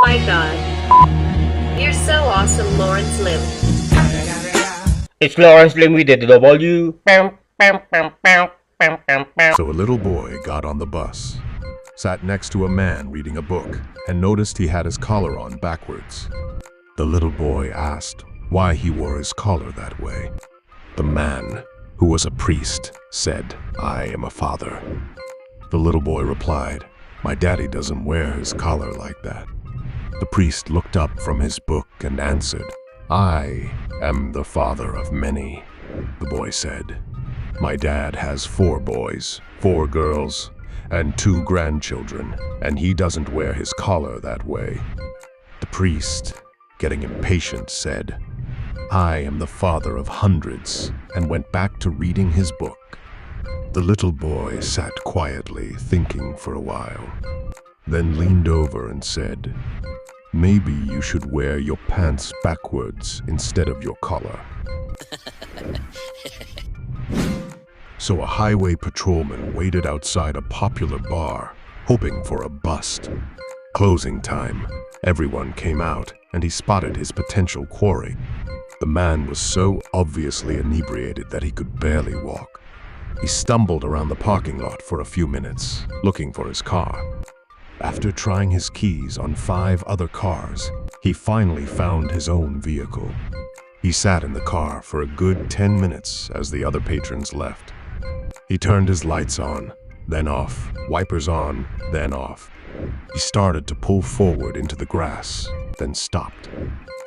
My god. You're so awesome, Lawrence Lim. It's Lawrence Lim with the W. So a little boy got on the bus, sat next to a man reading a book, and noticed he had his collar on backwards. The little boy asked why he wore his collar that way. The man, who was a priest, said, "I am a father." The little boy replied, "My daddy doesn't wear his collar like that." The priest looked up from his book and answered, "I am the father of many." The boy said, "My dad has 4 boys, 4 girls, and 2 grandchildren, and he doesn't wear his collar that way." The priest, getting impatient, said, "I am the father of hundreds," and went back to reading his book. The little boy sat quietly thinking for a while, then leaned over and said, "Maybe you should wear your pants backwards instead of your collar." So a highway patrolman waited outside a popular bar, hoping for a bust. Closing time, everyone came out, and he spotted his potential quarry. The man was so obviously inebriated that he could barely walk. He stumbled around the parking lot for a few minutes, looking for his car. After trying his keys on 5 other cars, he finally found his own vehicle. He sat in the car for a good 10 minutes as the other patrons left. He turned his lights on, then off, wipers on, then off. He started to pull forward into the grass, then stopped.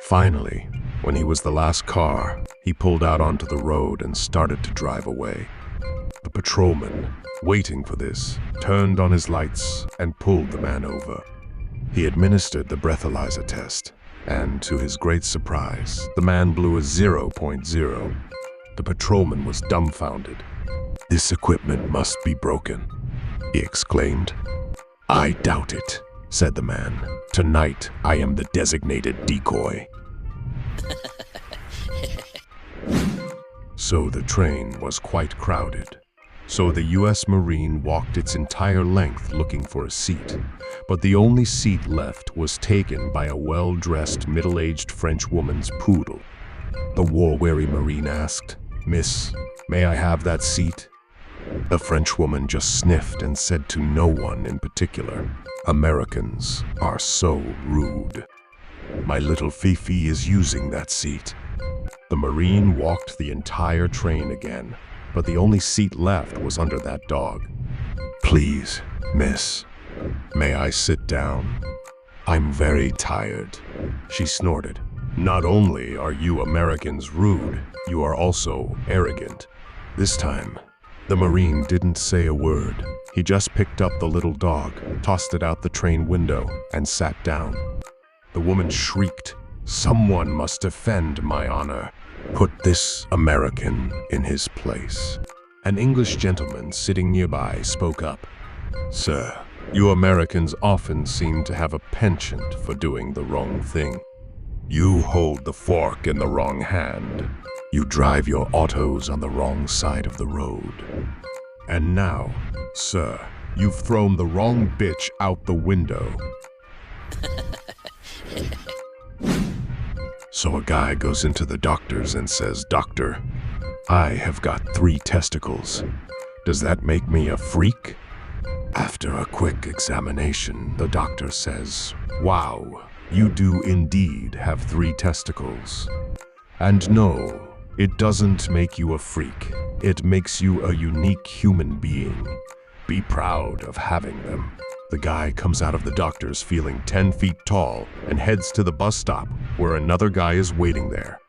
Finally, when he was the last car, he pulled out onto the road and started to drive away. The patrolman, waiting for this, turned on his lights and pulled the man over. He administered the breathalyzer test, and to his great surprise, the man blew a 0.0. The patrolman was dumbfounded. "This equipment must be broken," he exclaimed. "I doubt it," said the man. "Tonight I am the designated decoy." So the train was quite crowded. So the U.S. Marine walked its entire length looking for a seat, but the only seat left was taken by a well-dressed, middle-aged French woman's poodle. The war-weary Marine asked, "Miss, may I have that seat?" The French woman just sniffed and said to no one in particular, "Americans are so rude. My little Fifi is using that seat." The Marine walked the entire train again, but the only seat left was under that dog. "Please, miss, may I sit down? I'm very tired," she snorted. "Not only are you Americans rude, you are also arrogant." This time, the Marine didn't say a word. He just picked up the little dog, tossed it out the train window, and sat down. The woman shrieked, "Someone must defend my honor. Put this American in his place." An English gentleman sitting nearby spoke up. "Sir, you Americans often seem to have a penchant for doing the wrong thing. You hold the fork in the wrong hand. You drive your autos on the wrong side of the road. And now, sir, you've thrown the wrong bitch out the window." So a guy goes into the doctor's and says, "Doctor, I have got 3 testicles. Does that make me a freak?" After a quick examination, the doctor says, "Wow, you do indeed have 3 testicles. And no, it doesn't make you a freak. It makes you a unique human being. Be proud of having them." The guy comes out of the doctor's feeling 10 feet tall and heads to the bus stop where another guy is waiting there.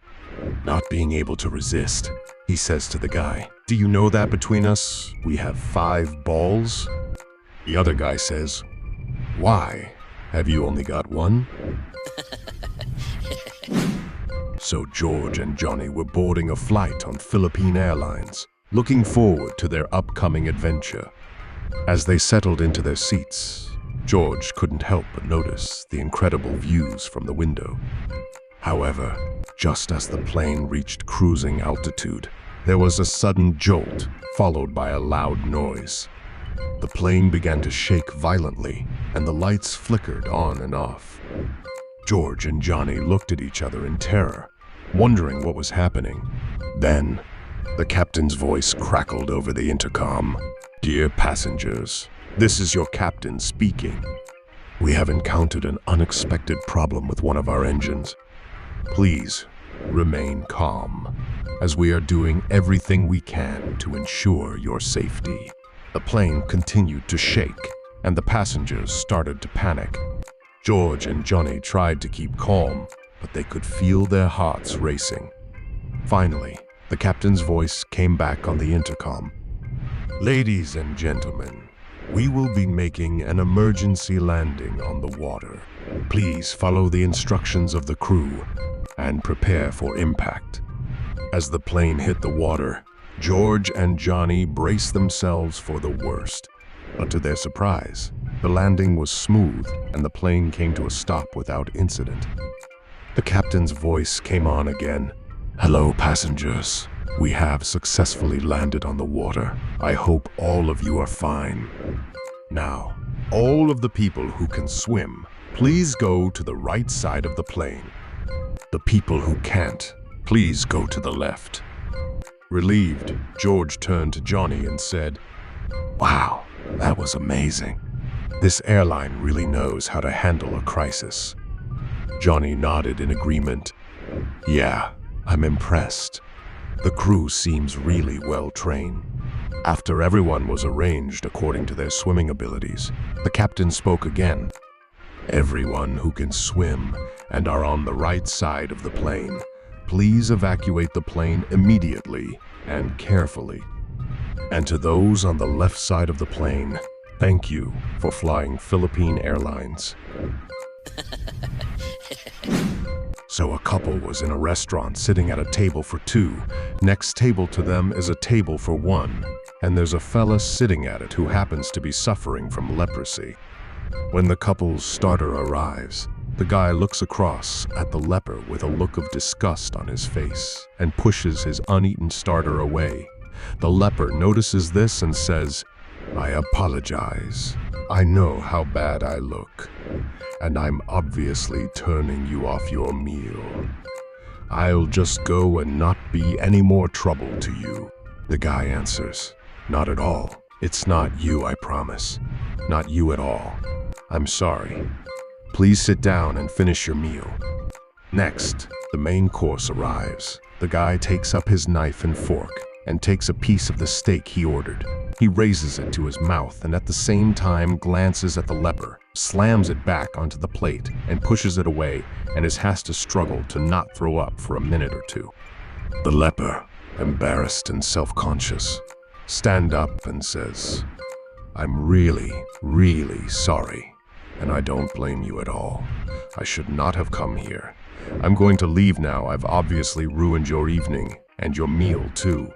Not being able to resist, he says to the guy, "Do you know that between us, we have 5 balls?" The other guy says, "Why? Have you only got 1?" So George and Johnny were boarding a flight on Philippine Airlines, looking forward to their upcoming adventure. As they settled into their seats, George couldn't help but notice the incredible views from the window. However, just as the plane reached cruising altitude, there was a sudden jolt, followed by a loud noise. The plane began to shake violently, and the lights flickered on and off. George and Johnny looked at each other in terror, wondering what was happening. Then, the captain's voice crackled over the intercom. "Dear passengers, this is your captain speaking. We have encountered an unexpected problem with one of our engines. Please remain calm, as we are doing everything we can to ensure your safety." The plane continued to shake, and the passengers started to panic. George and Johnny tried to keep calm, but they could feel their hearts racing. Finally, the captain's voice came back on the intercom. "Ladies and gentlemen, we will be making an emergency landing on the water. Please follow the instructions of the crew and prepare for impact." As the plane hit the water, George and Johnny braced themselves for the worst. But to their surprise, the landing was smooth and the plane came to a stop without incident. The captain's voice came on again. "Hello, passengers. We have successfully landed on the water. I hope all of you are fine. Now, all of the people who can swim, please go to the right side of the plane. The people who can't, please go to the left." Relieved, George turned to Johnny and said, "Wow, that was amazing. This airline really knows how to handle a crisis." Johnny nodded in agreement. "Yeah, I'm impressed. The crew seems really well trained." After everyone was arranged according to their swimming abilities, the captain spoke again. "Everyone who can swim and are on the right side of the plane, please evacuate the plane immediately and carefully. And to those on the left side of the plane, thank you for flying Philippine Airlines." So a couple was in a restaurant sitting at a table for two. Next table to them is a table for one, and there's a fella sitting at it who happens to be suffering from leprosy. When the couple's starter arrives, the guy looks across at the leper with a look of disgust on his face and pushes his uneaten starter away. The leper notices this and says, "I apologize. I know how bad I look, and I'm obviously turning you off your meal. I'll just go and not be any more trouble to you." The guy answers, "Not at all. It's not you, I promise. Not you at all. I'm sorry. Please sit down and finish your meal." Next, the main course arrives. The guy takes up his knife and fork and takes a piece of the steak he ordered. He raises it to his mouth and at the same time glances at the leper, slams it back onto the plate and pushes it away, and has to struggle to not throw up for a minute or two. The leper, embarrassed and self-conscious, stands up and says, "I'm really, really sorry, and I don't blame you at all. I should not have come here. I'm going to leave now. I've obviously ruined your evening, and your meal too."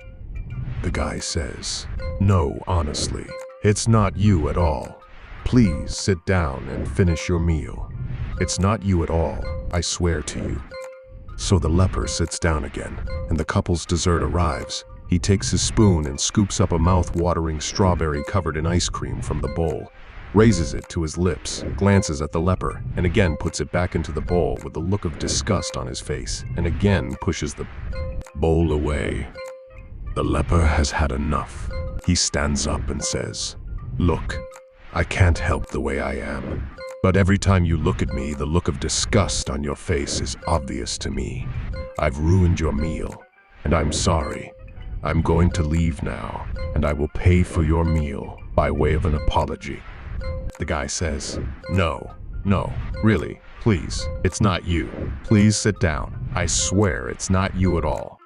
The guy says, "No, honestly, it's not you at all. Please sit down and finish your meal. It's not you at all, I swear to you." So the leper sits down again, and the couple's dessert arrives. He takes his spoon and scoops up a mouth-watering strawberry covered in ice cream from the bowl, raises it to his lips, glances at the leper, and again puts it back into the bowl with a look of disgust on his face, and again pushes the bowl away. The leper has had enough. He stands up and says, "Look, I can't help the way I am, but every time you look at me, the look of disgust on your face is obvious to me. I've ruined your meal, and I'm sorry. I'm going to leave now, and I will pay for your meal by way of an apology." The guy says, No, really, please, it's not you. Please sit down. I swear it's not you at all."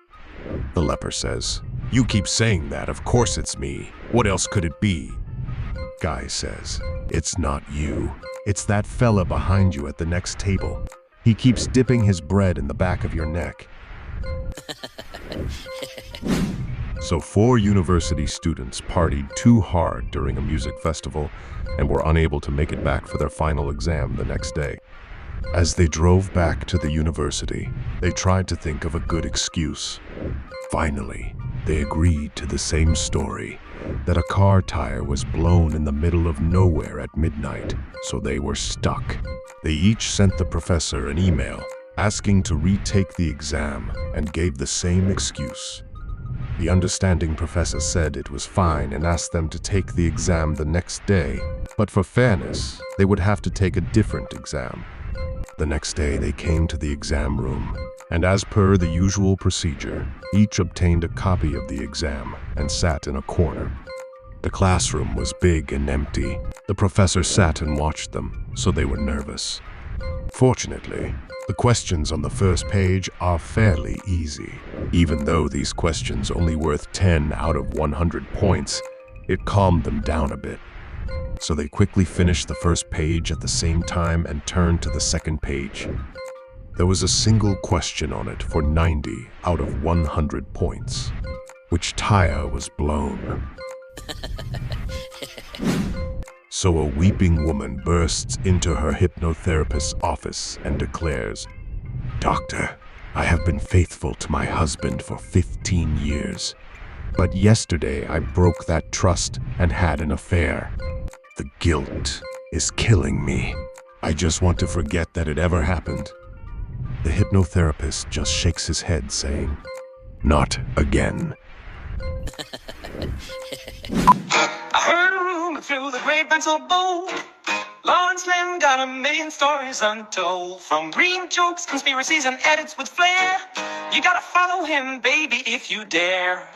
The leper says, "You keep saying that, of course it's me. What else could it be?" Guy says, "It's not you. It's that fella behind you at the next table. He keeps dipping his bread in the back of your neck." So 4 university students partied too hard during a music festival and were unable to make it back for their final exam the next day. As they drove back to the university, they tried to think of a good excuse. Finally, they agreed to the same story. that a car tire was blown in the middle of nowhere at midnight, so they were stuck. They each sent the professor an email asking to retake the exam and gave the same excuse. The understanding professor said it was fine and asked them to take the exam the next day, but for fairness, they would have to take a different exam. The next day, they came to the exam room, and as per the usual procedure, each obtained a copy of the exam and sat in a corner. The classroom was big and empty. The professor sat and watched them, so they were nervous. Fortunately, the questions on the first page are fairly easy. Even though these questions only worth 10 out of 100 points, it calmed them down a bit. So they quickly finished the first page at the same time and turned to the second page. There was a single question on it for 90 out of 100 points. Which tire was blown? So a weeping woman bursts into her hypnotherapist's office and declares, "Doctor, I have been faithful to my husband for 15 years. But yesterday I broke that trust and had an affair. The guilt is killing me. I just want to forget that it ever happened." The hypnotherapist just shakes his head, saying, "Not again." I heard a rumor through the grapevine so bold. Lawrence Lim got a million stories untold. From green jokes, conspiracies, and edits with flair. You gotta follow him, baby, if you dare.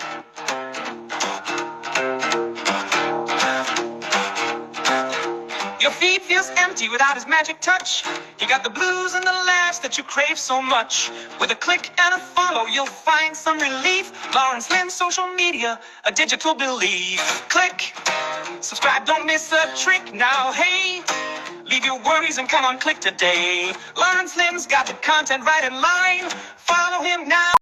Your feet feels empty without his magic touch. You got the blues and the laughs that you crave so much. With a click and a follow, you'll find some relief. Lawrence Lim's social media, a digital belief. Click, subscribe, don't miss a trick. Now, hey, leave your worries and come on, click today. Lawrence Lim's got the content right in line. Follow him now.